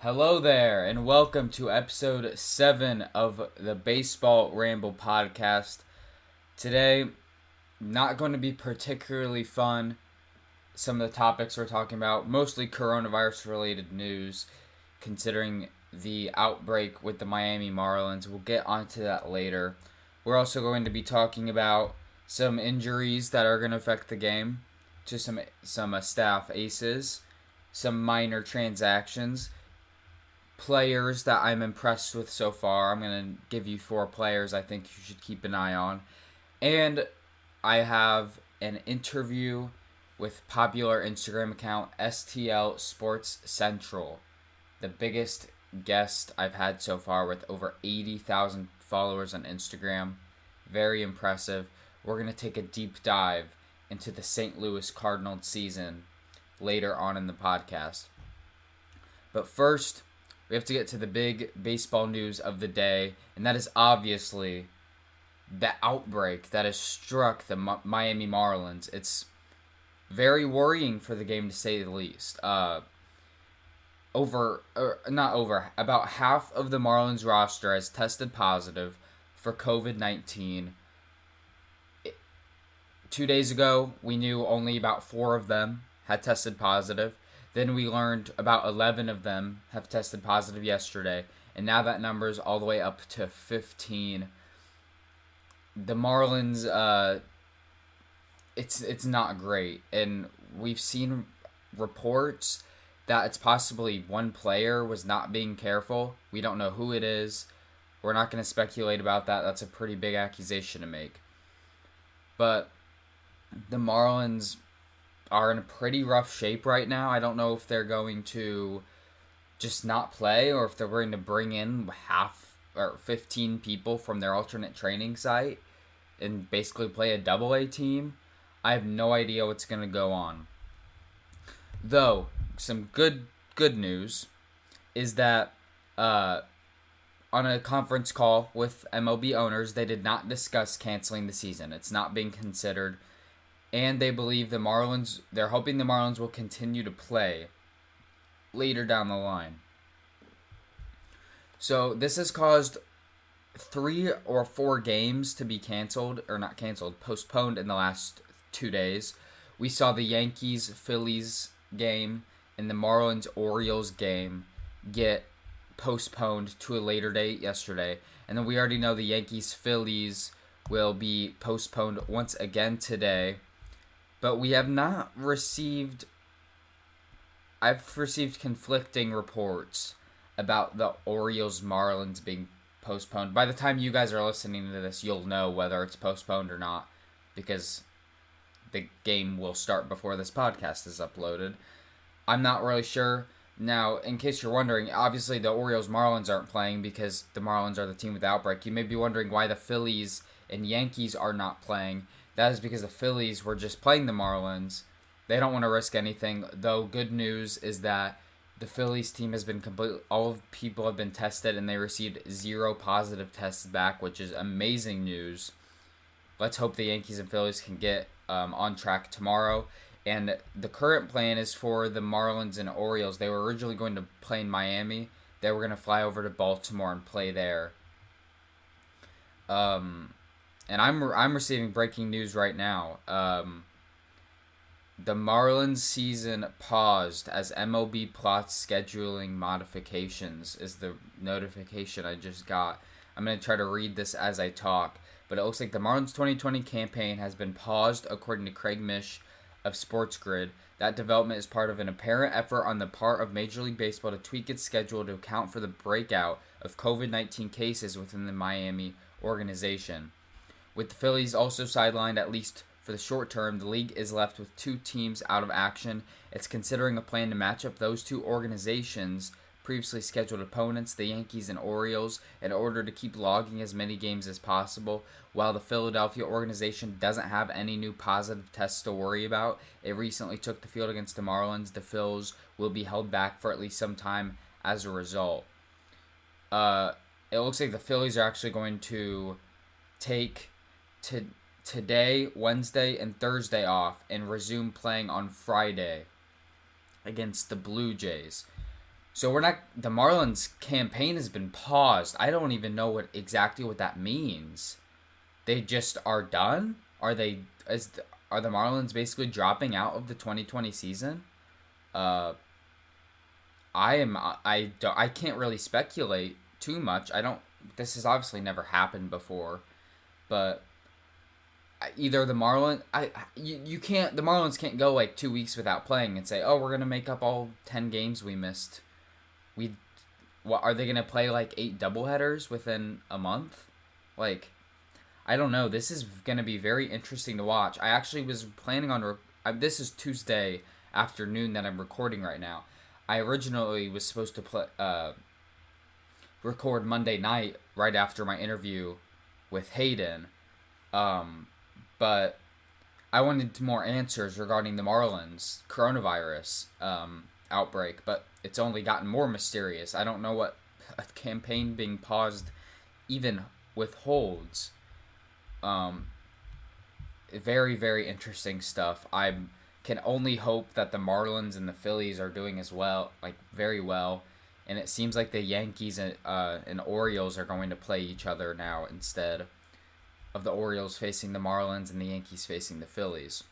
Hello there, and welcome to episode 7 of the Baseball Ramble podcast. Today, not going to be particularly fun. Some of the topics we're talking about, mostly coronavirus-related news, considering the outbreak with the Miami Marlins. We'll get onto that later. We're also going to be talking about some injuries that are going to affect the game, to some staff aces, some minor transactions, players that I'm impressed with so far. I'm going to give you 4 players I think you should keep an eye on. And I have an interview with popular Instagram account STLSportsCentral, the biggest guest I've had so far with over 80,000 followers on Instagram. Very impressive. We're going to take a deep dive into the St. Louis Cardinals season later on in the podcast. But first, we have to get to the big baseball news of the day, and that is obviously the outbreak that has struck the Miami Marlins. It's very worrying for the game, to say the least. About half of the Marlins roster has tested positive for COVID-19. 2 days ago, we knew only about 4 of them had tested positive. Then we learned about 11 of them have tested positive yesterday, and now that number is all the way up to 15. The Marlins, it's not great, and we've seen reports that it's possibly one player was not being careful. We don't know who it is. We're not going to speculate about that. That's a pretty big accusation to make. But the Marlins are in a pretty rough shape right now. I don't know if they're going to just not play or if they're going to bring in 15 people from their alternate training site and basically play a AA team. I have no idea what's going to go on. Though, some good news is that on a conference call with MLB owners, they did not discuss canceling the season. It's not being considered. And they believe they're hoping the Marlins will continue to play later down the line. So this has caused 3 or 4 games to be postponed in the last 2 days. We saw the Yankees-Phillies game and the Marlins-Orioles game get postponed to a later date yesterday. And then we already know the Yankees-Phillies will be postponed once again today. But we have not received... I've received conflicting reports about the Orioles-Marlins being postponed. By the time you guys are listening to this, you'll know whether it's postponed or not, because the game will start before this podcast is uploaded. I'm not really sure. Now, in case you're wondering, obviously the Orioles-Marlins aren't playing because the Marlins are the team with the outbreak. You may be wondering why the Phillies and Yankees are not playing. That is because the Phillies were just playing the Marlins. They don't want to risk anything, though good news is that the Phillies team has been all of people have been tested and they received 0 positive tests back, which is amazing news. Let's hope the Yankees and Phillies can get on track tomorrow. And the current plan is for the Marlins and Orioles. They were originally going to play in Miami. They were going to fly over to Baltimore and play there. And I'm receiving breaking news right now. The Marlins season paused as MLB plots scheduling modifications is the notification I just got. I'm going to try to read this as I talk. But it looks like the Marlins 2020 campaign has been paused, according to Craig Mish of SportsGrid. That development is part of an apparent effort on the part of Major League Baseball to tweak its schedule to account for the breakout of COVID-19 cases within the Miami organization. With the Phillies also sidelined, at least for the short term, the league is left with 2 teams out of action. It's considering a plan to match up those 2 organizations' previously scheduled opponents, the Yankees and Orioles, in order to keep logging as many games as possible. While the Philadelphia organization doesn't have any new positive tests to worry about, it recently took the field against the Marlins. The Phils will be held back for at least some time as a result. It looks like the Phillies are actually going to take today, Wednesday, and Thursday off and resume playing on Friday against the Blue Jays. So we're not. The Marlins campaign has been paused. I don't even know exactly what that means. They just are done. Are they? Are the Marlins basically dropping out of the 2020 season? Uh, I can't really speculate too much. I don't. This has obviously never happened before, but either the Marlins, you can't. The Marlins can't go like 2 weeks without playing and say, oh, we're gonna make up all 10 games we missed. We What are they gonna play, like 8 doubleheaders within a month? Like, I don't know. This is gonna be very interesting to watch. I actually was planning on. This is Tuesday afternoon that I'm recording right now. I originally was supposed to record Monday night right after my interview with Hayden, but I wanted more answers regarding the Marlins coronavirus outbreak, but it's only gotten more mysterious. I don't know what a campaign being paused even withholds. Very, very interesting stuff. I can only hope that the Marlins and the Phillies are doing as well, like very well. And it seems like the Yankees and Orioles are going to play each other now instead of the Orioles facing the Marlins and the Yankees facing the Phillies.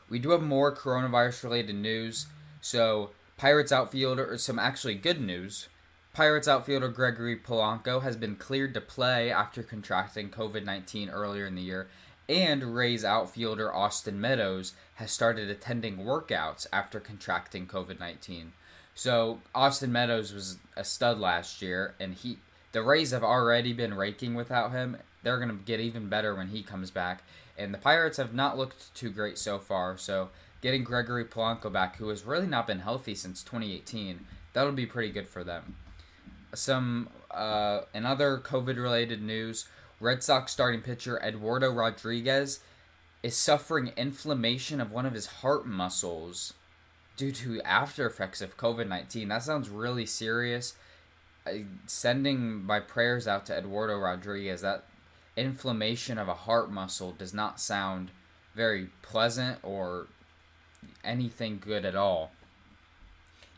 We do have more coronavirus-related news. So, Pirates outfielder, or some actually good news. Pirates outfielder Gregory Polanco has been cleared to play after contracting COVID-19 earlier in the year. And Rays outfielder Austin Meadows has started attending workouts after contracting COVID-19. So Austin Meadows was a stud last year, and the Rays have already been raking without him. They're going to get even better when he comes back. And the Pirates have not looked too great so far, so getting Gregory Polanco back, who has really not been healthy since 2018, that'll be pretty good for them. In other COVID-related news, Red Sox starting pitcher Eduardo Rodriguez is suffering inflammation of one of his heart muscles due to after effects of COVID-19. That sounds really serious. Sending my prayers out to Eduardo Rodriguez. That inflammation of a heart muscle does not sound very pleasant or anything good at all.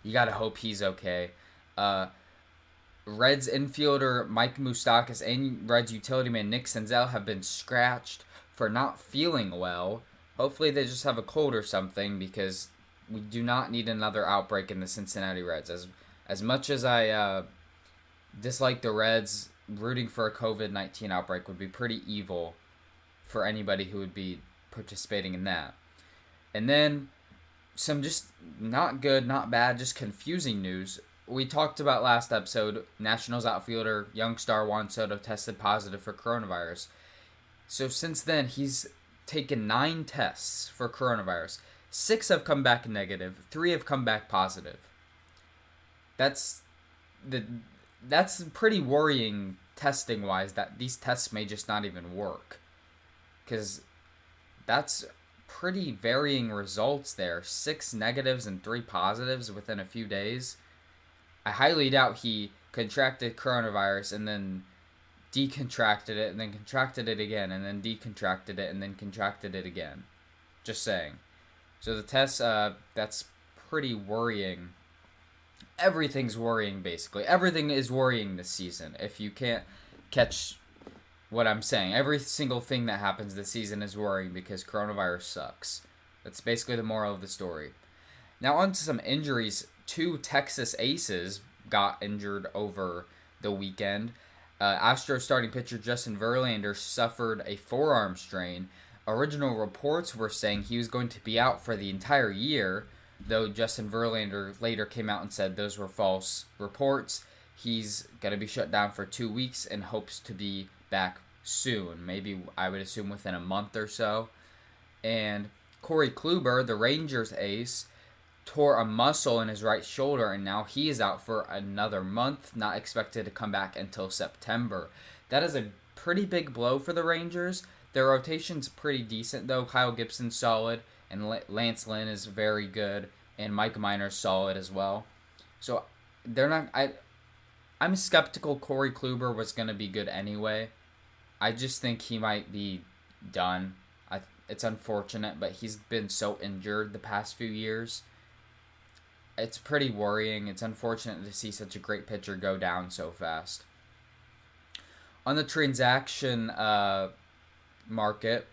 You gotta hope he's okay. Reds infielder Mike Moustakas and Reds utility man Nick Senzel have been scratched for not feeling well. Hopefully they just have a cold or something, because we do not need another outbreak in the Cincinnati Reds. As much as I dislike the Reds, rooting for a COVID-19 outbreak would be pretty evil for anybody who would be participating in that. And then some just not good, not bad, just confusing news. We talked about last episode, Nationals outfielder young star Juan Soto tested positive for coronavirus. So since then, he's taken 9 tests for coronavirus. 6 have come back negative. 3 have come back positive. That's pretty worrying testing-wise, that these tests may just not even work. Because that's pretty varying results there. 6 negatives and 3 positives within a few days. I highly doubt he contracted coronavirus and then decontracted it and then contracted it again and then decontracted it and then contracted it again. Just saying. So the tests, that's pretty worrying. Everything's worrying, basically. Everything is worrying this season, if you can't catch what I'm saying. Every single thing that happens this season is worrying because coronavirus sucks. That's basically the moral of the story. Now on to some injuries. 2 Texas aces got injured over the weekend. Astros starting pitcher Justin Verlander suffered a forearm strain. Original reports were saying he was going to be out for the entire year, though Justin Verlander later came out and said those were false reports. He's going to be shut down for 2 weeks and hopes to be back soon. Maybe, I would assume, within a month or so. And Corey Kluber, the Rangers ace, tore a muscle in his right shoulder, and now he is out for another month, not expected to come back until September. That is a pretty big blow for the Rangers. Their rotation's pretty decent, though. Kyle Gibson's solid, and Lance Lynn is very good, and Mike Minor's solid as well. So, they're not... I'm skeptical Corey Kluber was going to be good anyway. I just think he might be done. It's unfortunate, but he's been so injured the past few years. it's pretty worrying. It's unfortunate to see such a great pitcher go down so fast. On the transaction market,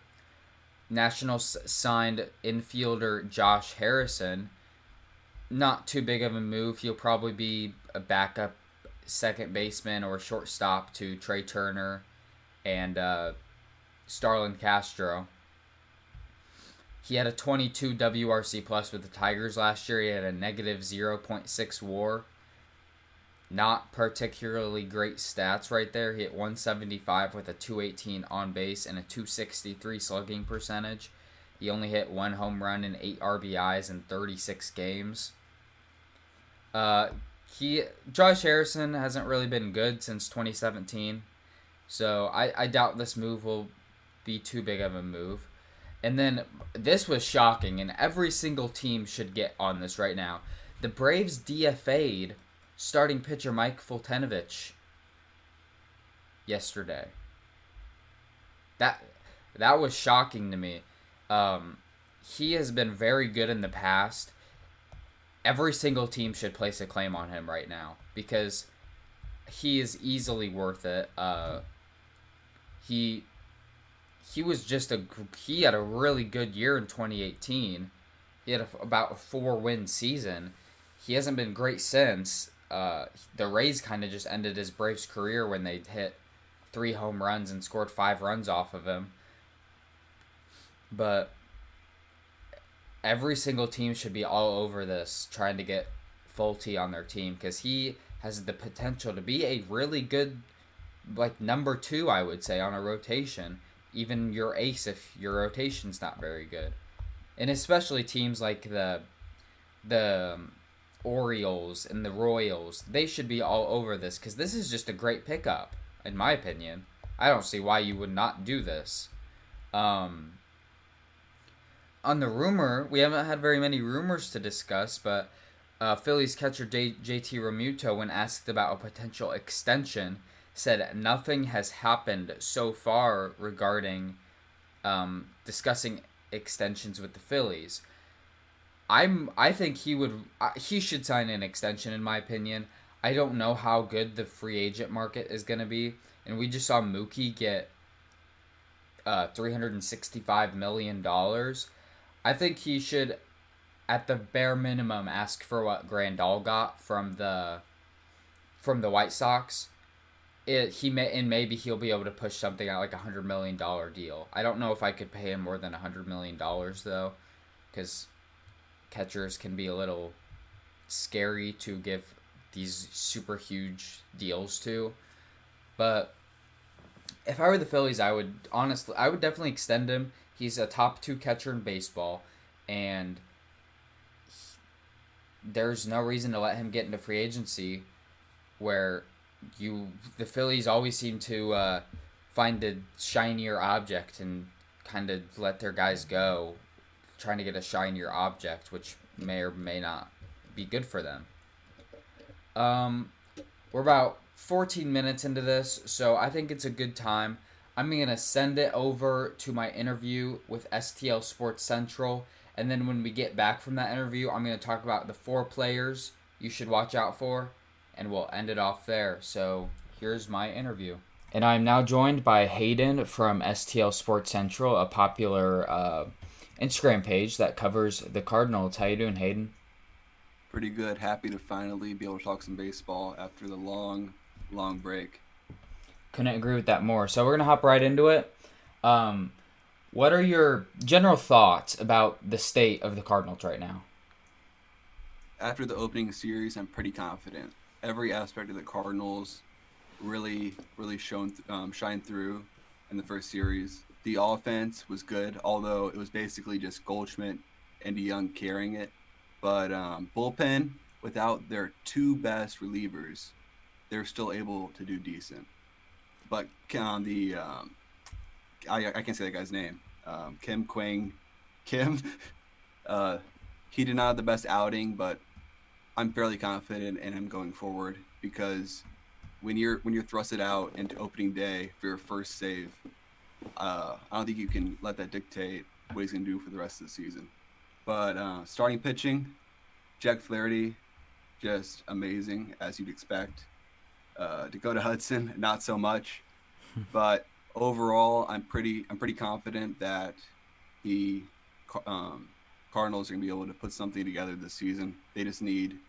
Nationals signed infielder Josh Harrison. Not too big of a move. He'll probably be a backup second baseman or shortstop to Trey Turner and Starlin Castro. He had a 22 WRC plus with the Tigers last year. He had a negative 0.6 WAR. Not particularly great stats right there. He hit 175 with a 218 on base and a 263 slugging percentage. He only hit 1 home run and 8 RBIs in 36 games. Josh Harrison hasn't really been good since 2017, so I doubt this move will be too big of a move. And then this was shocking, and every single team should get on this right now. The Braves DFA'd starting pitcher Mike Fultenovich yesterday. That was shocking to me. He has been very good in the past. Every single team should place a claim on him right now because he is easily worth it. He was he had a really good year in 2018. He had about a 4-win season. He hasn't been great since. The Rays kind of just ended his Braves career when they hit 3 home runs and scored 5 runs off of him. But every single team should be all over this, trying to get Fulte on their team because he has the potential to be a really good, number 2, I would say, on a rotation. Even your ace if your rotation's not very good. And especially teams like the Orioles and the Royals, they should be all over this because this is just a great pickup, in my opinion. I don't see why you would not do this. On the rumor, we haven't had very many rumors to discuss, but Phillies catcher JT Realmuto, when asked about a potential extension, said nothing has happened so far regarding discussing extensions with the Phillies. I think he should sign an extension, in my opinion. I don't know how good the free agent market is going to be, and we just saw Mookie get $365 million. I think he should, at the bare minimum, ask for what Grandal got from the White Sox. Maybe he'll be able to push something out like $100 million deal. I don't know if I could pay him more than $100 million though, because catchers can be a little scary to give these super huge deals to. But if I were the Phillies, I would definitely extend him. He's a top 2 catcher in baseball, and there's no reason to let him get into free agency where the Phillies always seem to find a shinier object and kind of let their guys go, trying to get a shinier object, which may or may not be good for them. We're about 14 minutes into this, so I think it's a good time. I'm going to send it over to my interview with STL Sports Central, and then when we get back from that interview, I'm going to talk about the 4 players you should watch out for, and we'll end it off there. So here's my interview. And I'm now joined by Hayden from STL Sports Central, a popular Instagram page that covers the Cardinals. How you doing, Hayden? Pretty good. Happy to finally be able to talk some baseball after the long break. Couldn't agree with that more. So we're going to hop right into it. What are your general thoughts about the state of the Cardinals right now? After the opening series, I'm pretty confident. Every aspect of the Cardinals really shined through in the first series. The offense was good, although it was basically just Goldschmidt and DeYoung carrying it. But bullpen, without their 2 best relievers, they're still able to do decent. But I can't say that guy's name. Kim, he did not have the best outing, but I'm fairly confident in him going forward because when you're thrusted out into opening day for your first save, I don't think you can let that dictate what he's going to do for the rest of the season. But starting pitching, Jack Flaherty, just amazing as you'd expect. Dakota Hudson, not so much, but overall, I'm pretty confident that the Cardinals are gonna be able to put something together this season. They just need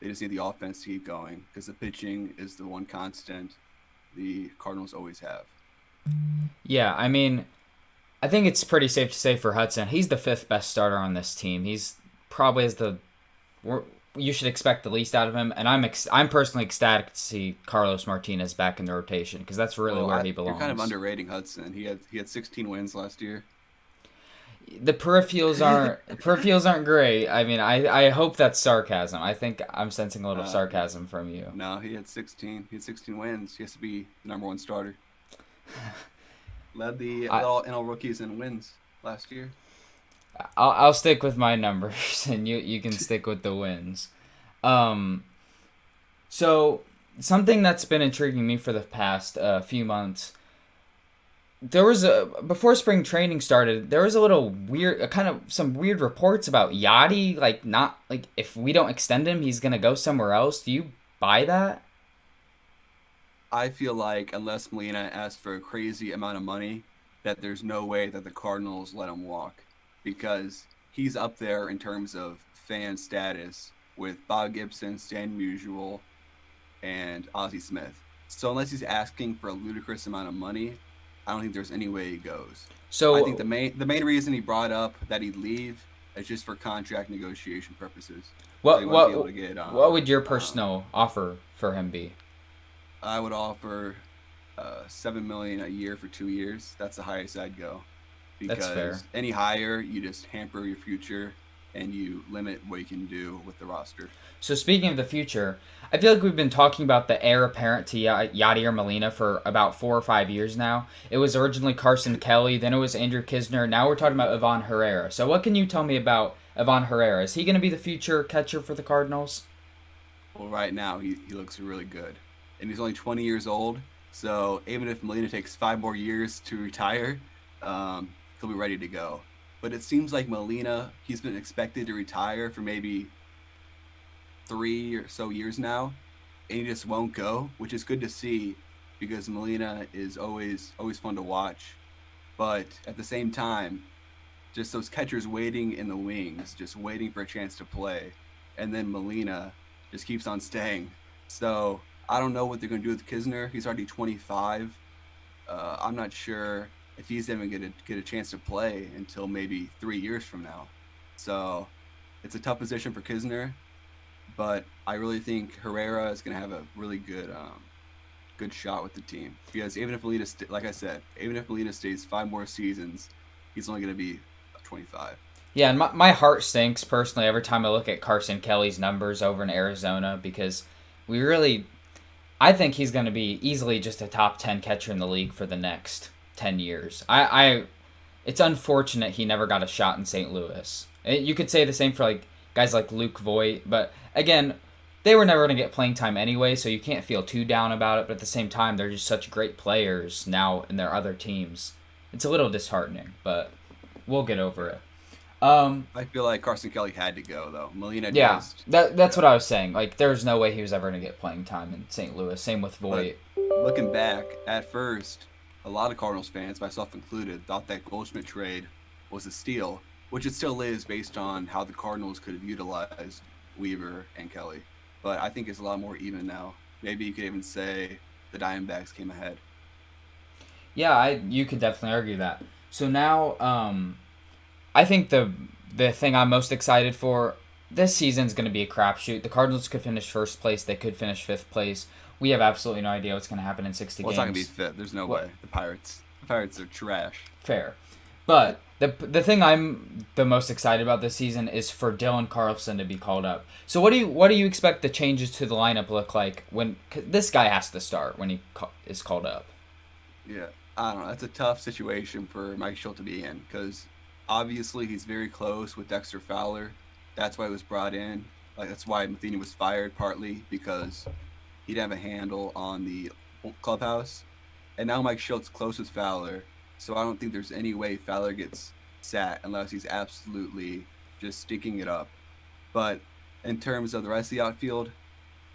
the offense to keep going because the pitching is the one constant the Cardinals always have. Yeah, I mean, I think it's pretty safe to say for Hudson, he's the fifth best starter on this team. He's probably you should expect the least out of him, and I'm personally ecstatic to see Carlos Martinez back in the rotation because that's really where he belongs. You're kind of underrating Hudson. He had 16 wins last year. The peripherals aren't great. I mean, I hope that's sarcasm. I think I'm sensing a little sarcasm from you. No, he had 16. He had 16 wins. He has to be the number one starter. Led all NL rookies in wins last year. I'll stick with my numbers, and you can stick with the wins. So something that's been intriguing me for the past few months. There was before spring training started, there was a little weird, some weird reports about Yachty, not if we don't extend him, he's gonna go somewhere else. Do you buy that? I feel like unless Molina asks for a crazy amount of money, that there's no way that the Cardinals let him walk, because he's up there in terms of fan status with Bob Gibson, Stan Musial, and Ozzie Smith. So unless he's asking for a ludicrous amount of money, I don't think there's any way he goes. So I think the main reason he brought up that he'd leave is just for contract negotiation purposes. What would your personal offer for him be? I would offer $7 million a year for 2 years. That's the highest I'd go. Because That's fair. Any higher, you just hamper your future and you limit what you can do with the roster. So speaking of the future, I feel like we've been talking about the heir apparent to Yachty or Molina for about 4 or 5 years now. It was originally Carson Kelly, then it was Andrew Kisner. Now we're talking about Ivan Herrera. So what can you tell me about Ivan Herrera? Is he going to be the future catcher for the Cardinals? Well, right now he looks really good. And he's only 20 years old. So even if Molina takes 5 more years to retire, he'll be ready to go. But it seems like Molina, he's been expected to retire for maybe 3 or so years now, and he just won't go, which is good to see because Molina is always fun to watch. But at the same time, just those catchers waiting in the wings, just waiting for a chance to play, and then Molina just keeps on staying. So I don't know what they're going to do with Kisner. He's already 25. I'm not sure if he's even going to get a chance to play until maybe 3 years from now. So it's a tough position for Kisner, but I really think Herrera is going to have a really good shot with the team. Because even if Molina, like I said, even if Molina stays 5 more seasons, he's only going to be 25. Yeah, and my heart sinks personally every time I look at Carson Kelly's numbers over in Arizona because I think he's going to be easily just a top 10 catcher in the league for the next 10 years. It's unfortunate he never got a shot in St. Louis. You could say the same for guys like Luke Voigt, but again, they were never going to get playing time anyway, so you can't feel too down about it, but at the same time, they're just such great players now in their other teams. It's a little disheartening, but we'll get over it. I feel like Carson Kelly had to go, though. Molina that's what I was saying. There's no way he was ever going to get playing time in St. Louis. Same with Voigt. But looking back, at first, a lot of Cardinals fans, myself included, thought that Goldschmidt trade was a steal, which it still is based on how the Cardinals could have utilized Weaver and Kelly. But I think it's a lot more even now. Maybe you could even say the Diamondbacks came ahead. Yeah, you could definitely argue that. So now, I think the thing I'm most excited for this season's going to be a crapshoot. The Cardinals could finish first place. They could finish fifth place. We have absolutely no idea what's going to happen in 60 games. It's not going to be fifth. There's no way. The Pirates are trash. Fair. But the thing I'm the most excited about this season is for Dylan Carlson to be called up. So what do you expect the changes to the lineup look like when this guy has to start when he is called up? Yeah, I don't know. That's a tough situation for Mike Schultz to be in because obviously he's very close with Dexter Fowler. That's why he was brought in. That's why Matheny was fired, partly because he didn't have a handle on the clubhouse. And now Mike Schultz close with Fowler. So I don't think there's any way Fowler gets sat unless he's absolutely just stinking it up. But in terms of the rest of the outfield,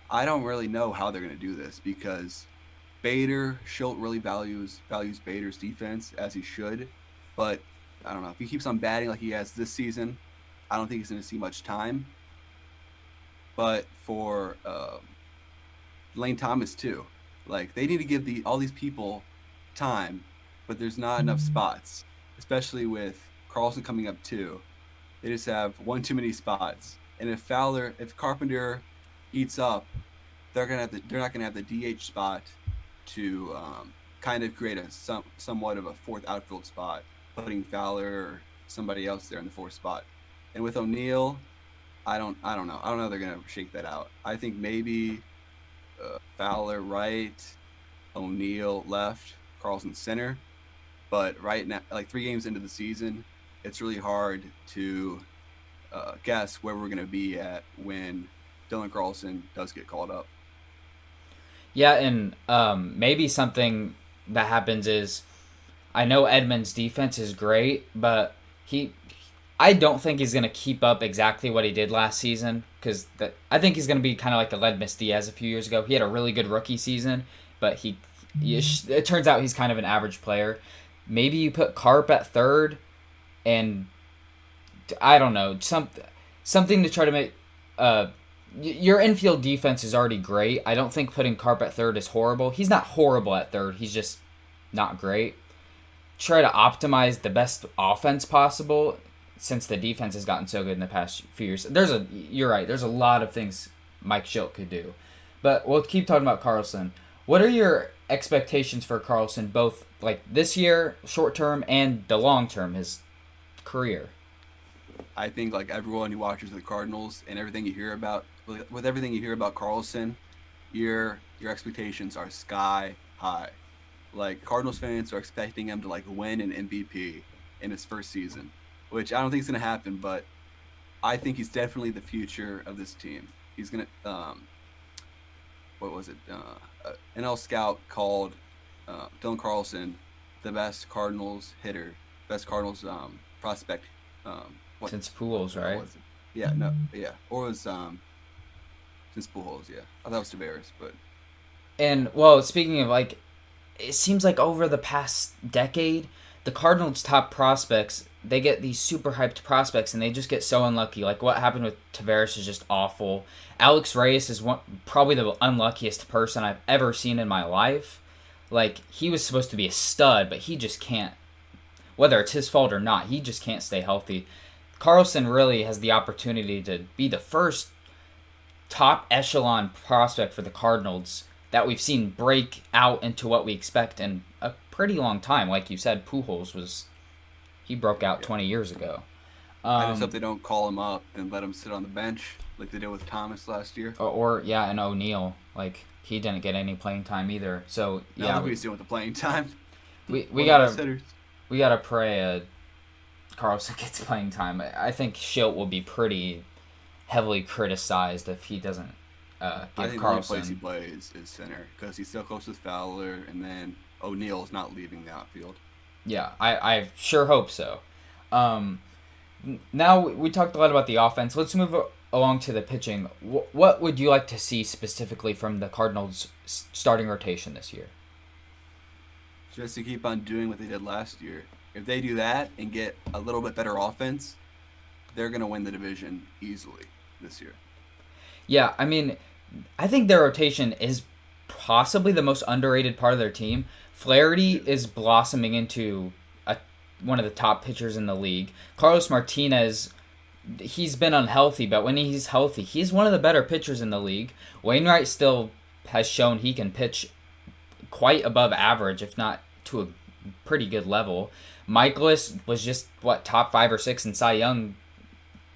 I don't really know how they're going to do this because Schultz really values Bader's defense as he should, but I don't know if he keeps on batting like he has this season. I don't think he's going to see much time. But for Lane Thomas too, like they need to give all these people time, but there's not enough spots, especially with Carlson coming up too. They just have one too many spots, and if Carpenter eats up, they're not gonna have the DH spot to kind of create somewhat of a fourth outfield spot, putting Fowler or somebody else there in the fourth spot. And with O'Neill, I don't know. I don't know how they're gonna shake that out. I think maybe Fowler right, O'Neill left, Carlson center. But right now, like 3 games into the season, it's really hard to guess where we're gonna be at when Dylan Carlson does get called up. Yeah, and maybe something that happens is, I know Edman's defense is great, but I don't think he's going to keep up exactly what he did last season, because I think he's going to be kind of like the Ledmus Diaz a few years ago. He had a really good rookie season, but it turns out he's kind of an average player. Maybe you put Carp at third, and I don't know, something to try to make... your infield defense is already great. I don't think putting Carp at third is horrible. He's not horrible at third. He's just not great. Try to optimize the best offense possible, since the defense has gotten so good in the past few years. You're right. There's a lot of things Mike Schultz could do. But we'll keep talking about Carlson. What are your expectations for Carlson, both like this year, short term, and the long term, his career? I think like everyone who watches the Cardinals and everything you hear about, with everything you hear about Carlson, your expectations are sky high. Like Cardinals fans are expecting him to like win an MVP in his first season, which I don't think is going to happen, but I think he's definitely the future of this team. He's going to, what was it? NL Scout called Dylan Carlson the best Cardinals hitter, best Cardinals prospect. Since Pujols, right? Yeah, no, yeah. Or it was since Pujols, yeah. I thought it was Tavares, but... And, well, speaking of, like, it seems like over the past decade, the Cardinals' top prospects, they get these super hyped prospects and they just get so unlucky. Like what happened with Tavares is just awful. Alex Reyes is probably the unluckiest person I've ever seen in my life. Like he was supposed to be a stud, but he just can't. Whether it's his fault or not, he just can't stay healthy. Carlson really has the opportunity to be the first top echelon prospect for the Cardinals that we've seen break out into what we expect in a pretty long time. Like you said, Pujols he broke out 20 years ago. I just hope they don't call him up and let him sit on the bench like they did with Thomas last year. And O'Neill. Like, he didn't get any playing time either. So, yeah. Now he's doing with the playing time. We gotta pray Carlson gets playing time. I think Schultz will be pretty heavily criticized if he doesn't give Carlson... the only place he plays is center, because he's so close with Fowler, and then O'Neill's not leaving the outfield. Yeah, I sure hope so. Now we talked a lot about the offense. Let's move along to the pitching. What would you like to see specifically from the Cardinals' starting rotation this year? Just to keep on doing what they did last year. If they do that and get a little bit better offense, they're going to win the division easily this year. Yeah, I mean, I think their rotation is possibly the most underrated part of their team. Flaherty is blossoming into one of the top pitchers in the league. Carlos Martinez, he's been unhealthy, but when he's healthy, he's one of the better pitchers in the league. Wainwright still has shown he can pitch quite above average, if not to a pretty good level. Michaelis was just, top 5 or 6 in Cy Young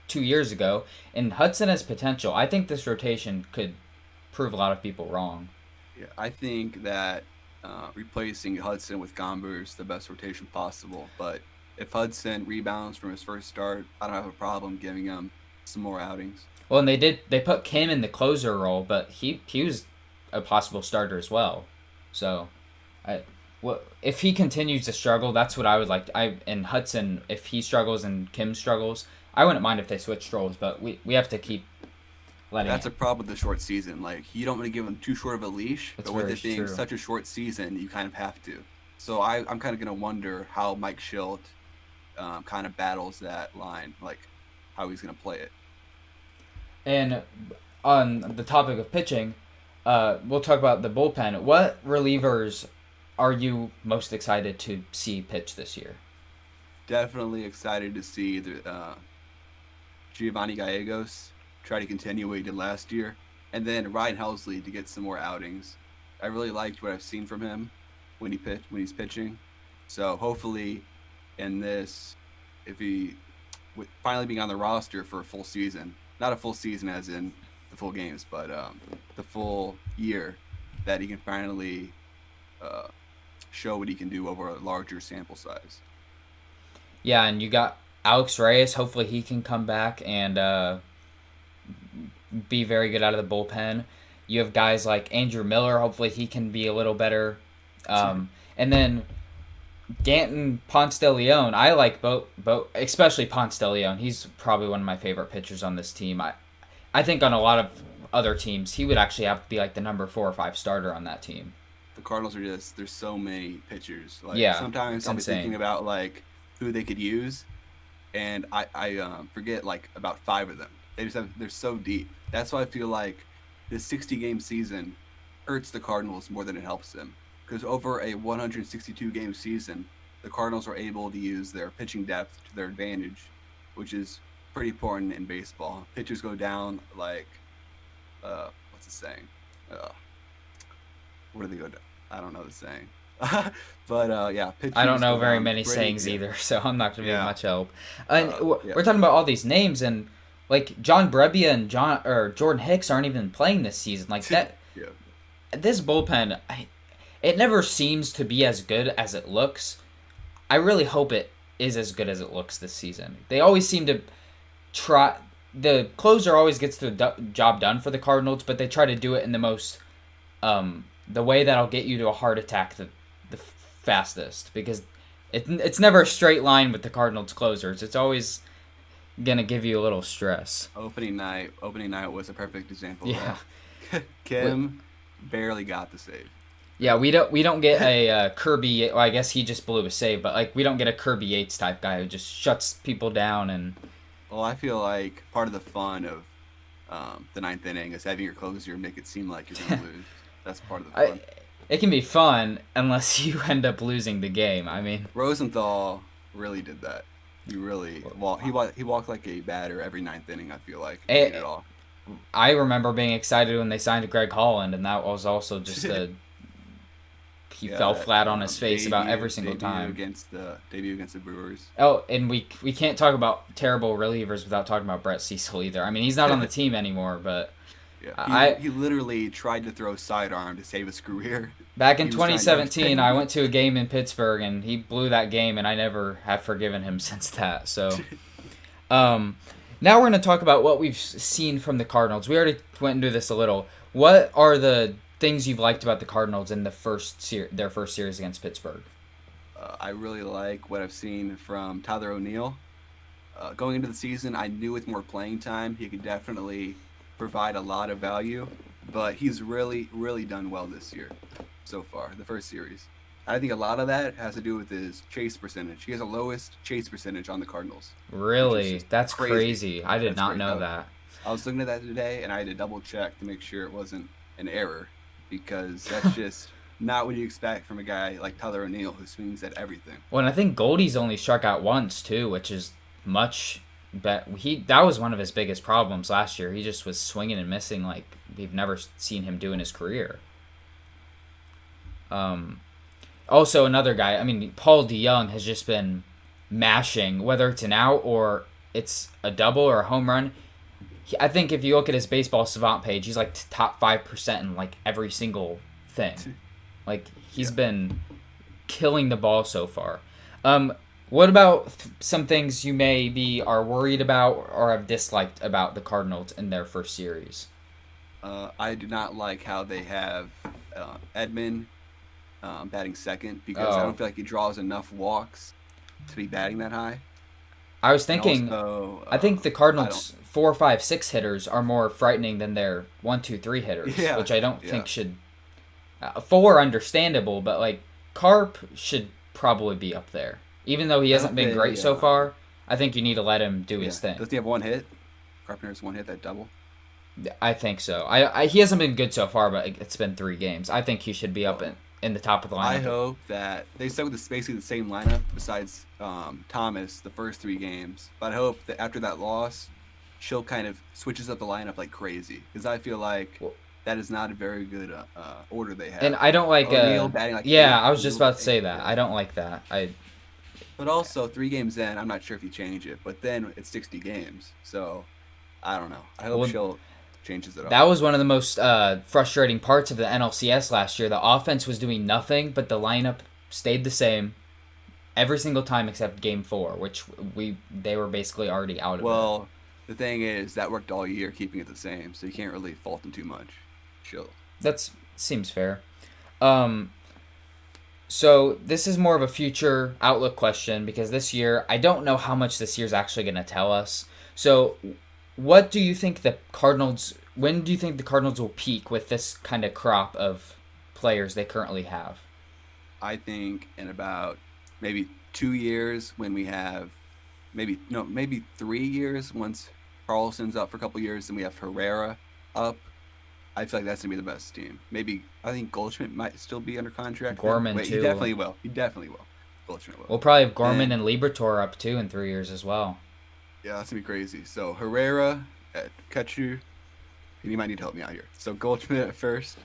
2 years ago. And Hudson has potential. I think this rotation could prove a lot of people wrong. Yeah, I think that replacing Hudson with Gomber is the best rotation possible. But if Hudson rebounds from his first start, I don't have a problem giving him some more outings. Well, and they put Kim in the closer role, but he was a possible starter as well. So, if he continues to struggle, that's what I would like. And Hudson, if he struggles and Kim struggles, I wouldn't mind if they switched roles, but we have to keep That's a problem with the short season. Like, you don't want to give him too short of a leash, That's but with very it being true. such a short season, you kind of have to. So I'm kind of going to wonder how Mike Schilt kind of battles that line, like how he's going to play it. And on the topic of pitching, we'll talk about the bullpen. What relievers are you most excited to see pitch this year? Definitely excited to see the Giovanni Gallegos try to continue what he did last year, and then Ryan Helsley to get some more outings. I really liked what I've seen from him when he's pitching. So hopefully, in this, if he finally being on the roster for a full season, not a full season as in the full games, but the full year, that he can finally show what he can do over a larger sample size. Yeah, and you got Alex Reyes. Hopefully he can come back and be very good out of the bullpen. You have guys like Andrew Miller. Hopefully he can be a little better. And then Ganton Ponce de Leon. I like both, especially Ponce de Leon. He's probably one of my favorite pitchers on this team. I think on a lot of other teams, he would actually have to be like the number 4 or 5 starter on that team. The Cardinals are just, there's so many pitchers. Like, yeah, sometimes I'll be thinking about like who they could use, and I forget like about 5 of them. They're so deep. That's why I feel like this 60-game season hurts the Cardinals more than it helps them. Because over a 162-game season, the Cardinals are able to use their pitching depth to their advantage, which is pretty important in baseball. Pitchers go down like, what's the saying? Where do they go down? I don't know the saying. But yeah, pitchers I don't know go very down many pretty sayings good. either, so I'm not going to be much help. And Yeah. we're talking about all these names, and like John Brebbia and Jordan Hicks aren't even playing this season. Like that, Yeah. this bullpen, it never seems to be as good as it looks. I really hope it is as good as it looks this season. They always seem to try. The closer always gets the job done for the Cardinals, but they try to do it in the most, the way that'll get you to a heart attack the fastest, because it's never a straight line with the Cardinals closers. It's always gonna give you a little stress. Opening night was a perfect example. Yeah. Of that. Kim barely got the save. Yeah, we don't get a Kirby. Well, I guess he just blew a save, but like we don't get a Kirby Yates type guy who just shuts people down. And well, I feel like part of the fun of the 9th inning is having your closer make it seem like you're gonna lose. That's part of the fun. It can be fun unless you end up losing the game. I mean, Rosenthal really did that. He really he walked like a batter every 9th inning. I feel like he did it all. I remember being excited when they signed Greg Holland, and that was also just he fell flat on his face about every single time. Debut against the Brewers. Oh, and we can't talk about terrible relievers without talking about Brett Cecil either. I mean, he's not on the team anymore, but yeah, he literally tried to throw sidearm to save his career. Back in 2017, I went to a game in Pittsburgh, and he blew that game, and I never have forgiven him since that. So, now we're going to talk about what we've seen from the Cardinals. We already went into this a little. What are the things you've liked about the Cardinals in their first series against Pittsburgh? I really like what I've seen from Tyler O'Neill. Going into the season, I knew with more playing time, he could definitely provide a lot of value, but he's really, really done well this year so far, the first series. I think a lot of that has to do with his chase percentage. He has the lowest chase percentage on the Cardinals. Really? That's crazy. I did not know that. I was looking at that today, and I had to double check to make sure it wasn't an error, because that's just not what you expect from a guy like Tyler O'Neill who swings at everything. Well, and I think Goldie's only struck out once too, which is much better. That was one of his biggest problems last year. He just was swinging and missing like we've never seen him do in his career. Also, another guy, I mean, Paul DeYoung has just been mashing, whether it's an out or it's a double or a home run. I think if you look at his baseball savant page, he's like top 5% in like every single thing. Like he's been killing the ball so far. What about some things you maybe are worried about or have disliked about the Cardinals in their first series? I do not like how they have Edman batting second, because I don't feel like he draws enough walks to be batting that high. I was thinking, also, I think the Cardinals 4, 5, 6 hitters are more frightening than their 1, 2, 3 hitters, which I don't think should. 4 understandable, but like Carp should probably be up there, even though he hasn't been great so far. I think you need to let him do his thing. Does he have one hit? Carpenter's one hit, that double. I think so. He hasn't been good so far, but it's been 3 games. I think he should be up in the top of the lineup. I hope that they stuck with basically the same lineup besides Thomas the first 3 games. But I hope that after that loss, she'll kind of switches up the lineup like crazy, because I feel like that is not a very good order they have. And I don't like. Batting like I was just about to say that. I don't like that. But also 3 games in, I'm not sure if you change it. But then it's 60 games, so I don't know. I hope she'll changes it up. That was one of the most frustrating parts of the NLCS last year. The offense was doing nothing, but the lineup stayed the same every single time except Game 4, which they were basically already out of it. Well, the thing is, that worked all year, keeping it the same, so you can't really fault them too much. Chill. That seems fair. So this is more of a future outlook question, because this year, I don't know how much this year's actually going to tell us. So what do you think when do you think the Cardinals will peak with this kind of crop of players they currently have? I think in about maybe 2 years, when we have maybe 3 years, once Carlson's up for a couple years, then we have Herrera up. I feel like that's going to be the best team. I think Goldschmidt might still be under contract. Gorman, too. He definitely will. Goldschmidt will. We'll probably have Gorman and Liberatore up, too, in 3 years as well. Yeah, that's going to be crazy. So Herrera at catcher, and you might need to help me out here. So Goldschmidt at first,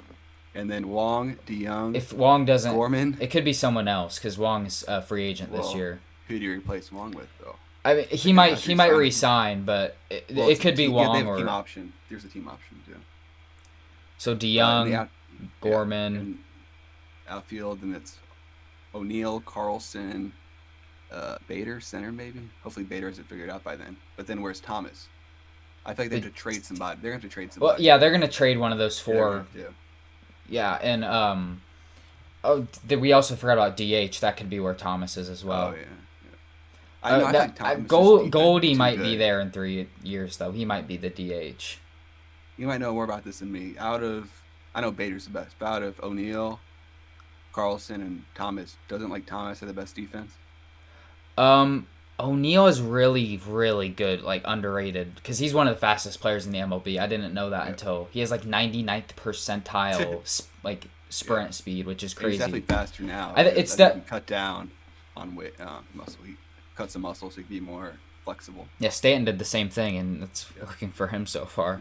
and then Wong, DeYoung. If Wong doesn't, Gorman. It could be someone else, because Wong is a free agent this year. Who do you replace Wong with, though? I mean, he might re-sign, but it could be Wong or team option. There's a team option too. So DeYoung, Gorman, and outfield, and it's O'Neill, Carlson, Bader, center maybe. Hopefully Bader has it figured out by then. But then where's Thomas? I feel like they have to trade somebody. They're going to have to trade somebody. Well, yeah, they're going to trade one of those 4. Yeah, and we also forgot about DH. That could be where Thomas is as well. Oh yeah. I think Thomas Goldie might be there in 3 years, though. He might be the DH. You might know more about this than me. I know Bader's the best, but out of O'Neill, Carlson, and Thomas, doesn't like Thomas have the best defense? O'Neill is really, really good, like underrated, because he's one of the fastest players in the MLB. I didn't know that until he has like 99th percentile like sprint speed, which is crazy. He's definitely faster now. It's that cut down on weight, muscle. He cut some muscle so he can be more flexible. Yeah, Stanton did the same thing, and it's working for him so far.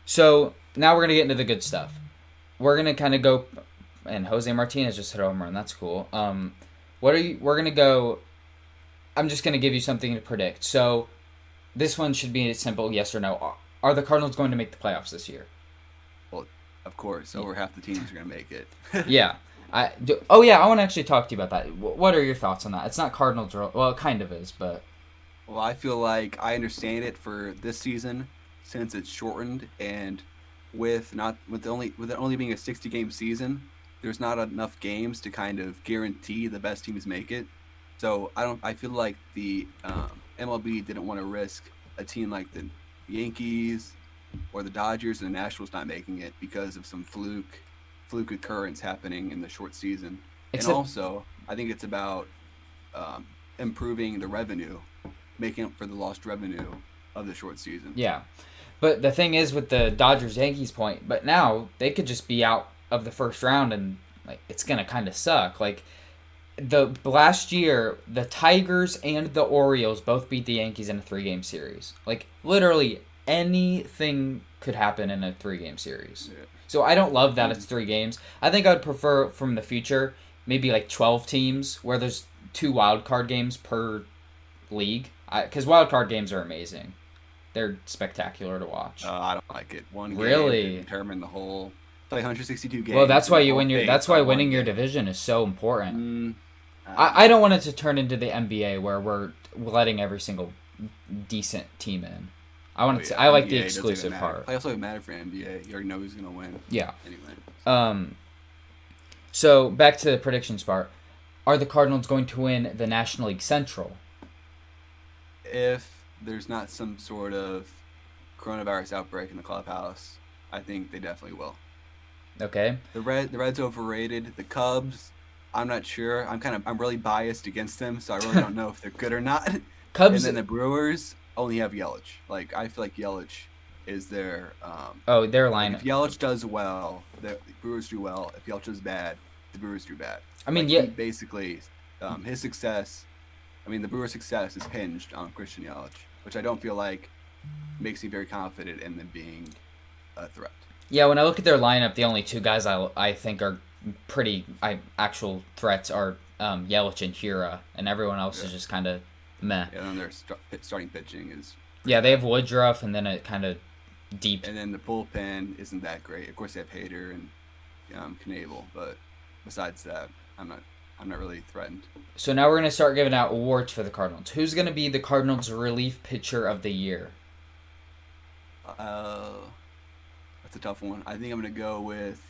So now we're gonna get into the good stuff. We're gonna kind of go, and Jose Martinez just hit a home run. That's cool. We're gonna go. I'm just gonna give you something to predict. So this one should be a simple yes or no. Are the Cardinals going to make the playoffs this year? Well, of course. Over half the teams are gonna make it. Yeah. I want to actually talk to you about that. What are your thoughts on that? It's not Cardinals, well, it kind of is, but. Well, I feel like I understand it for this season, since it's shortened, and with it only being a 60-game season, there's not enough games to kind of guarantee the best teams make it. So I feel like the MLB didn't want to risk a team like the Yankees or the Dodgers and the Nationals not making it because of some fluke occurrence happening in the short season. And also, I think it's about improving the revenue, making up for the lost revenue of the short season. Yeah. But the thing is with the Dodgers-Yankees point, but now they could just be out of the first round and like it's going to kind of suck. Like the last year, the Tigers and the Orioles both beat the Yankees in a 3-game series. Like literally anything could happen in a 3-game series. Yeah. So I don't love that it's 3 games. I think I would prefer from the future maybe like 12 teams where there's 2 wild card games per league. Because wild card games are amazing. They're spectacular to watch. I don't like it. One game really to determine the whole. Play 162 games. Well, that's why winning your division is so important. I don't want it to turn into the NBA where we're letting every single decent team in. I like the exclusive part. It also doesn't matter for NBA. You already know who's gonna win. Yeah. Anyway. So back to the predictions part. Are the Cardinals going to win the National League Central? If there's not some sort of coronavirus outbreak in the clubhouse, I think they definitely will. Okay. The Reds overrated. The Cubs, I'm not sure. I'm really biased against them, so I really don't know if they're good or not. Cubs. And then the Brewers only have Yelich. Like, I feel like Yelich is their their like lineup. if Yelich does well, the Brewers do well. If Yelich does bad, the Brewers do bad. I mean, like, yeah. He basically, his success. I mean, the Brewers' success is hinged on Christian Yelich, which I don't feel like makes me very confident in them being a threat. Yeah, when I look at their lineup, the only two guys I think are pretty actual threats are Yelich and Hira, and everyone else is just kind of meh. Yeah, and their starting pitching is. Yeah, they have Woodruff, and then it kind of deep. And then the bullpen isn't that great. Of course, they have Hayden and Knable, but besides that, I'm not really threatened. So now we're gonna start giving out awards for the Cardinals. Who's gonna be the Cardinals' relief pitcher of the year? That's a tough one. I think I'm gonna go with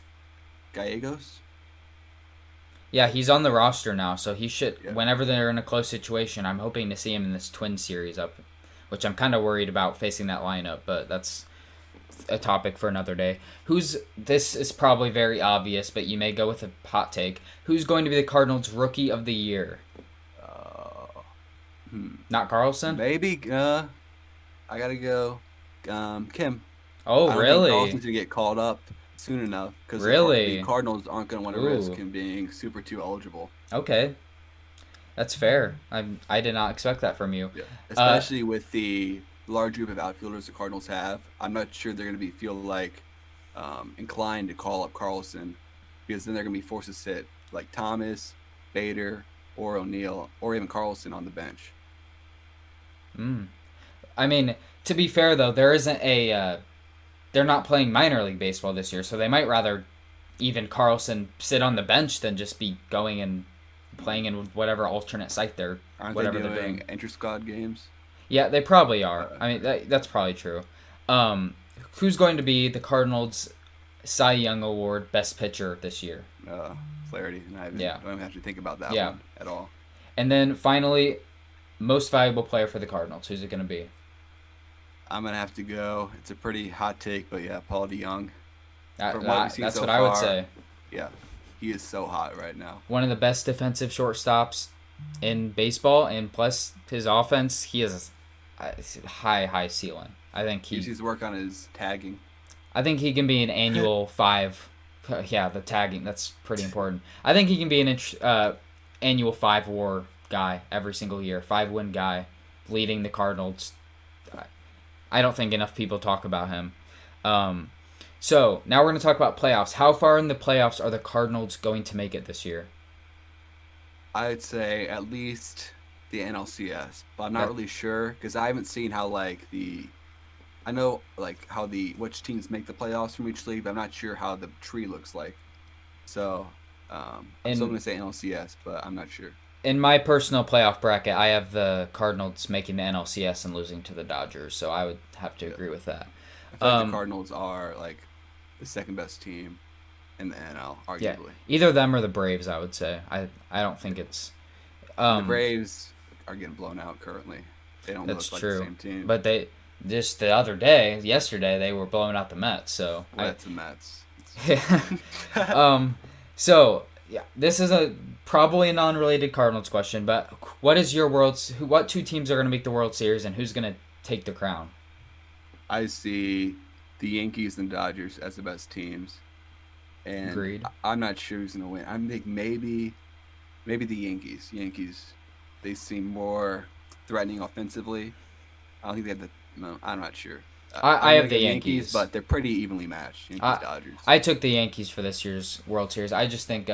Gallegos. Yeah, he's on the roster now, so he should. Yeah. Whenever they're in a close situation, I'm hoping to see him in this Twin series up, which I'm kind of worried about facing that lineup, but that's a topic for another day. This is probably very obvious, but you may go with a hot take. Who's going to be the Cardinals' rookie of the year? Not Carlson? Maybe. I gotta go. Kim. Oh, I don't really? think Carlson's gonna get called up soon enough because Really? the Cardinals aren't gonna want to Ooh. risk him being Super 2 eligible. Okay, that's fair. I did not expect that from you. Yeah. Especially with the large group of outfielders the Cardinals have, I'm not sure they're gonna feel like inclined to call up Carlson, because then they're gonna be forced to sit like Thomas, Bader, or O'Neill, or even Carlson on the bench. I mean, to be fair though, there isn't a. They're not playing minor league baseball this year, so they might rather even Carlson sit on the bench than just be going and playing in whatever alternate site they're Aren't they doing inter-squad games? Yeah, they probably are. I mean, that's probably true. Who's going to be the Cardinals' Cy Young Award Best Pitcher this year? Flaherty. And I don't even have to think about that one at all. And then finally, most valuable player for the Cardinals. Who's it going to be? I'm going to have to go. It's a pretty hot take, but yeah, Paul DeYoung. That's what I would say. Yeah, he is so hot right now. One of the best defensive shortstops in baseball, and plus his offense, he has a high ceiling. I think he needs to work on his tagging. I think he can be an annual 5. Yeah, the tagging, that's pretty important. I think he can be an annual 5 WAR guy every single year, 5-win guy, leading the Cardinals. I don't think enough people talk about him. So now we're going to talk about playoffs. How far in the playoffs are the Cardinals going to make it this year? I'd say at least the NLCS, but I'm not really sure because I haven't seen how I know how which teams make the playoffs from each league, but I'm not sure how the tree looks like. So I'm still going to say NLCS, but I'm not sure. In my personal playoff bracket, I have the Cardinals making the NLCS and losing to the Dodgers, so I would have to agree with that. I feel like the Cardinals are the second best team in the NL, arguably. Yeah, either them or the Braves, I would say. I don't think it's. The Braves are getting blown out currently. They don't look like the same team. But they just yesterday, they were blowing out the Mets. So that's the Mets. So yeah, this is probably a non-related Cardinals question, but what 2 teams are going to make the World Series, and who's going to take the crown? I see the Yankees and Dodgers as the best teams, and agreed. I'm not sure who's going to win. I think maybe the Yankees. They seem more threatening offensively. I don't think they have I'm not sure. I have the Yankees, but they're pretty evenly matched. Dodgers. I took the Yankees for this year's World Series. I just think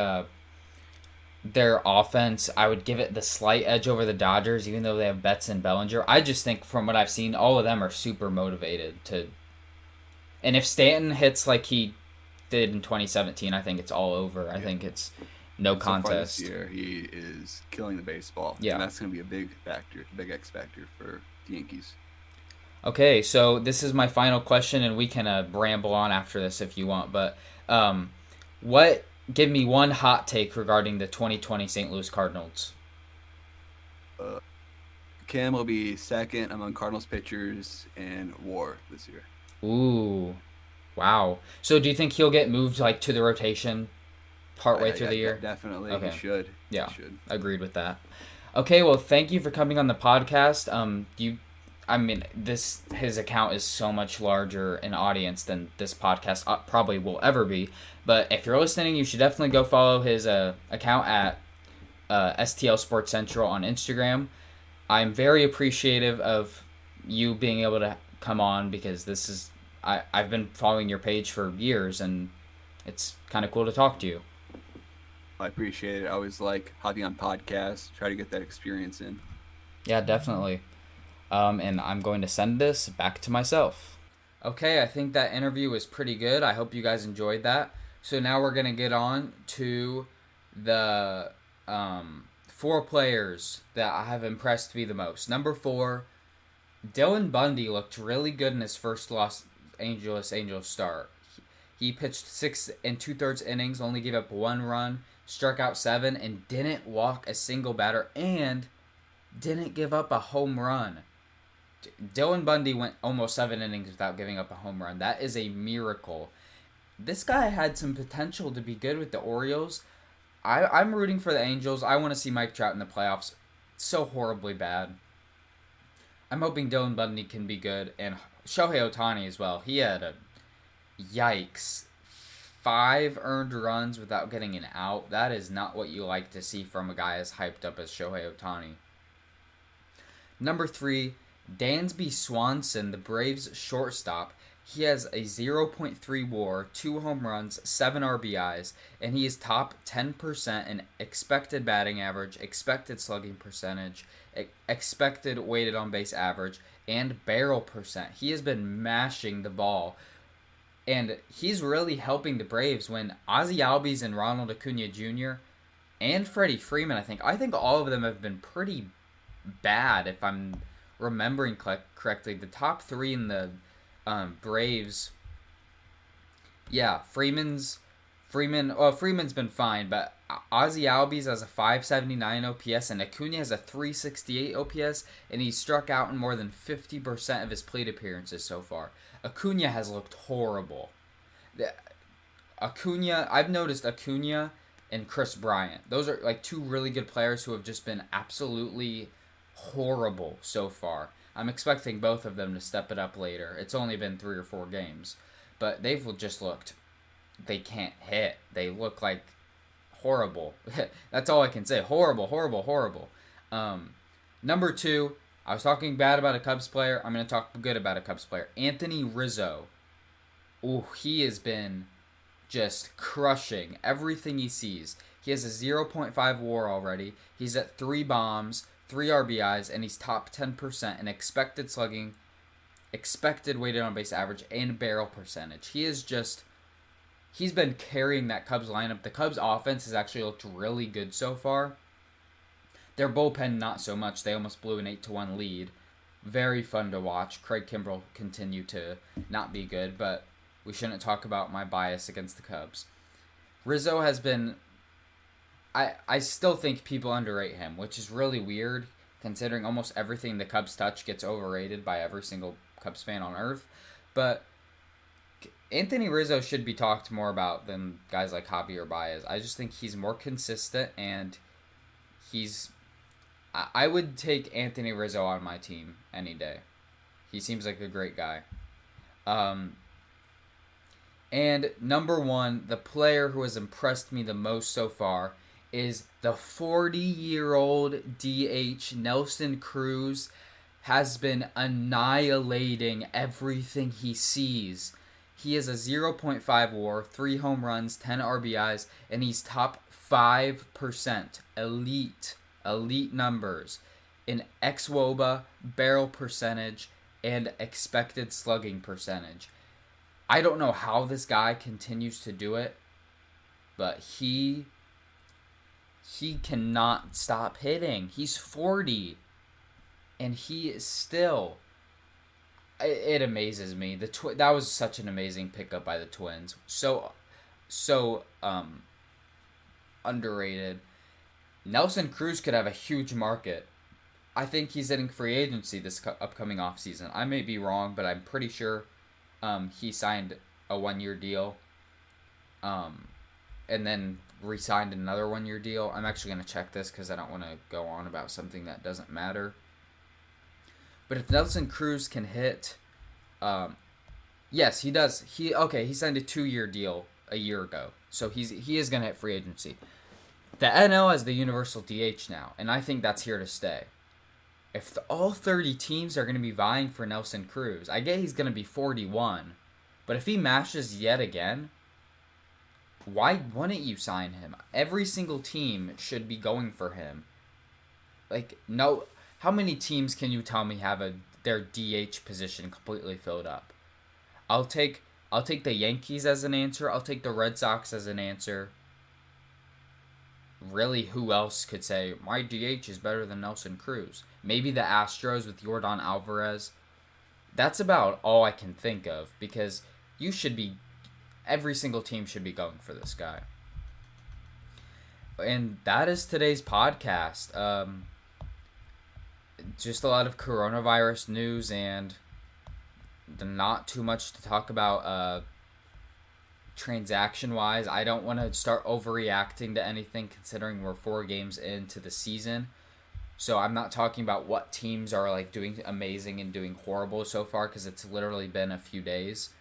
their offense, I would give it the slight edge over the Dodgers, even though they have Betts and Bellinger. I just think from what I've seen, all of them are super motivated to. And if Stanton hits like he did in 2017, I think it's all over. I think it's no contest. So far this year, he is killing the baseball. Yeah, and that's going to be a big X factor for the Yankees. Okay, so this is my final question, and we can ramble on after this if you want. But give me one hot take regarding the 2020 St. Louis Cardinals. Kim will be second among Cardinals pitchers in WAR this year. Ooh, wow. So do you think he'll get moved like to the rotation partway through the year? Definitely. He Okay. should. Yeah, He should. agreed with that. Okay, well, thank you for coming on the podcast. I mean, his account is so much larger in audience than this podcast probably will ever be. But if you're listening, you should definitely go follow his account at STLSportsCentral on Instagram. I'm very appreciative of you being able to come on because I've been following your page for years and it's kind of cool to talk to you. I appreciate it. I always like hopping on podcasts, try to get that experience in. Yeah, definitely. And I'm going to send this back to myself. Okay, I think that interview was pretty good. I hope you guys enjoyed that. So now we're going to get on to the 4 players that have impressed me the most. Number 4, Dylan Bundy looked really good in his first Los Angeles Angels start. He pitched 6 2/3 innings, only gave up 1 run, struck out 7, and didn't walk a single batter, and didn't give up a home run. Dylan Bundy went almost 7 innings without giving up a home run. That is a miracle. This guy had some potential to be good with the Orioles. I'm rooting for the Angels. I want to see Mike Trout in the playoffs so horribly bad. I'm hoping Dylan Bundy can be good, and Shohei Ohtani as well. He had a yikes 5 earned runs without getting an out. That is not what you like to see from a guy as hyped up as Shohei Ohtani. Number 3, Dansby Swanson, the Braves shortstop. He has a 0.3 WAR, 2 home runs, 7 RBIs, and he is top 10% in expected batting average, expected slugging percentage, expected weighted on base average, and barrel percent. He has been mashing the ball, and he's really helping the Braves when Ozzie Albies and Ronald Acuna Jr. and Freddie Freeman, I think all of them have been pretty bad, if I'm remembering correctly. The top 3 in the Braves, yeah, Freeman's been fine, but Ozzie Albies has a 579 OPS and Acuna has a 368 OPS, and he's struck out in more than 50% of his plate appearances so far. Acuna has looked horrible. I've noticed Acuna and Chris Bryant. Those are like 2 really good players who have just been absolutely horrible so far. I'm expecting both of them to step it up later. It's only been 3 or 4 games, but they've just looked, they can't hit. They look like horrible. That's all I can say. Horrible, horrible, horrible. Number 2, I was talking bad about a Cubs player. I'm going to talk good about a Cubs player. Anthony Rizzo. Ooh, he has been just crushing everything he sees. He has a 0.5 WAR already. He's at 3 bombs, 3 RBIs, and he's top 10% in expected slugging, expected weighted on base average, and barrel percentage. He's been carrying that Cubs lineup. The Cubs offense has actually looked really good so far. Their bullpen, not so much. They almost blew an 8-1 lead. Very fun to watch. Craig Kimbrell continued to not be good, but we shouldn't talk about my bias against the Cubs. Rizzo has been... I still think people underrate him, which is really weird, considering almost everything the Cubs touch gets overrated by every single Cubs fan on earth. But Anthony Rizzo should be talked more about than guys like Javier Baez. I just think he's more consistent, and I would take Anthony Rizzo on my team any day. He seems like a great guy. And number 1, the player who has impressed me the most so far is the 40-year-old DH Nelson Cruz. Has been annihilating everything he sees. He has a 0.5 WAR, 3 home runs, 10 RBIs, and he's top 5%. Elite numbers in xWOBA, barrel percentage, and expected slugging percentage. I don't know how this guy continues to do it, but he cannot stop hitting. He's 40, and he is still... It amazes me. That was such an amazing pickup by the Twins. So underrated. Nelson Cruz could have a huge market. I think he's hitting free agency this upcoming offseason. I may be wrong, but I'm pretty sure he signed a 1-year deal and then re-signed another 1-year deal. I'm actually going to check this because I don't want to go on about something that doesn't matter. But if Nelson Cruz can hit, yes, he does. He signed a 2-year deal a year ago, so he is going to hit free agency. The NL has the universal DH now, and I think that's here to stay. If all 30 teams are going to be vying for Nelson Cruz, I get he's going to be 41, but if he mashes yet again, why wouldn't you sign him? Every single team should be going for him. Like, no, how many teams can you tell me have their DH position completely filled up? I'll take the Yankees as an answer. I'll take the Red Sox as an answer. Really, who else could say, my DH is better than Nelson Cruz? Maybe the Astros with Yordan Alvarez. That's about all I can think of, because every single team should be going for this guy. And that is today's podcast. Just a lot of coronavirus news and not too much to talk about transaction-wise. I don't want to start overreacting to anything considering we're 4 games into the season. So I'm not talking about what teams are like doing amazing and doing horrible so far, because it's literally been a few days.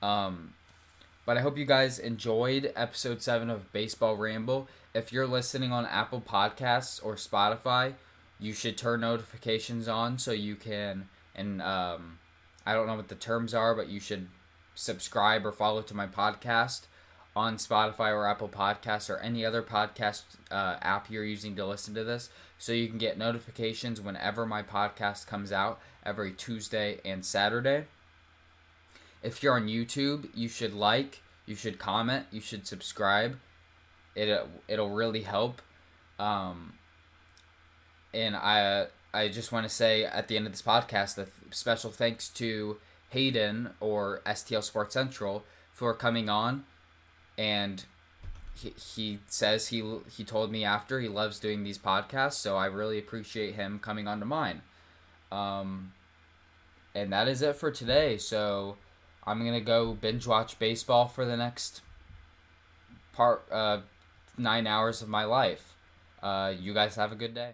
But I hope you guys enjoyed episode 7 of Baseball Ramble. If you're listening on Apple Podcasts or Spotify, you should turn notifications on so you can, and I don't know what the terms are, but you should subscribe or follow to my podcast on Spotify or Apple Podcasts or any other podcast app you're using to listen to this, so you can get notifications whenever my podcast comes out every Tuesday and Saturday. If you're on YouTube, you should you should comment, you should subscribe. It'll really help. And I just want to say at the end of this podcast, a special thanks to Hayden or STLSportsCentral for coming on, and he says he told me after he loves doing these podcasts, so I really appreciate him coming on to mine. And that is it for today. So I'm gonna go binge watch baseball for the next 9 hours of my life. You guys have a good day.